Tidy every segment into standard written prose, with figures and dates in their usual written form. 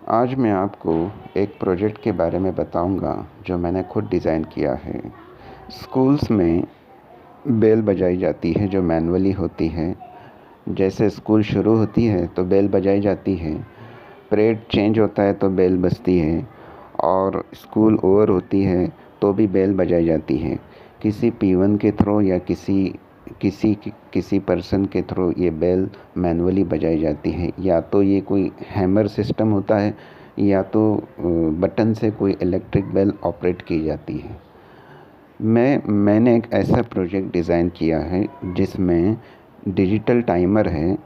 आज मैं आपको एक प्रोजेक्ट के बारे में बताऊंगा जो मैंने खुद डिज़ाइन किया है। स्कूल्स में बेल बजाई जाती है जो मैनुअली होती है। जैसे स्कूल शुरू होती है तो बेल बजाई जाती है, परेड चेंज होता है तो बेल बजती है, और स्कूल ओवर होती है तो भी बेल बजाई जाती है। किसी P1 के थ्रू या किसी पर्सन के थ्रू ये बेल मैनुअली बजाई जाती है। या तो ये कोई हैमर सिस्टम होता है या तो बटन से कोई इलेक्ट्रिक बेल ऑपरेट की जाती है। मैंने एक ऐसा प्रोजेक्ट डिज़ाइन किया है जिसमें डिजिटल टाइमर है,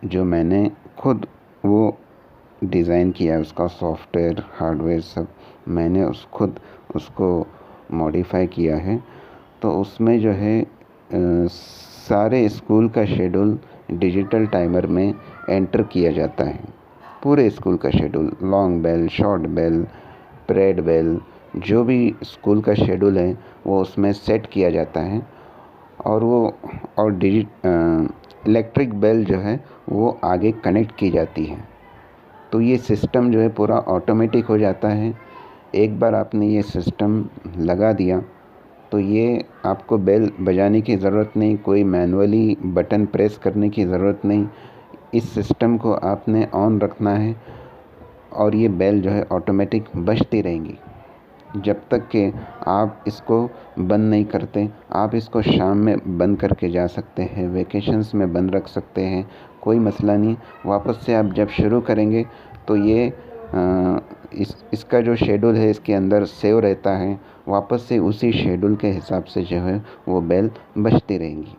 जो मैंने खुद वो डिज़ाइन किया है। उसका सॉफ्टवेयर हार्डवेयर सब मैंने खुद उसको मॉडिफाई किया है। तो उसमें जो है सारे स्कूल का शेड्यूल डिजिटल टाइमर में एंटर किया जाता है। पूरे स्कूल का schedule, long bell, short bell, parade bell, जो भी स्कूल का शेड्यूल है वो उसमें सेट किया जाता है। और इलेक्ट्रिक बेल जो है वो आगे कनेक्ट की जाती है। तो ये सिस्टम जो है पूरा ऑटोमेटिक हो जाता है। एक बार आपने ये सिस्टम लगा दिया तो ये आपको बेल बजाने की ज़रूरत नहीं, कोई मैनुअली बटन प्रेस करने की ज़रूरत नहीं। इस सिस्टम को आपने ऑन रखना है और ये बेल जो है ऑटोमेटिक बजती रहेंगी जब तक कि आप इसको बंद नहीं करते। आप इसको शाम में बंद करके जा सकते हैं, वेकेशंस में बंद रख सकते हैं, कोई मसला नहीं। वापस से आप जब शुरू करेंगे तो ये इसका जो शेड्यूल है इसके अंदर सेव रहता है। वापस से उसी शेड्यूल के हिसाब से जो है वो बेल बजती रहेंगी।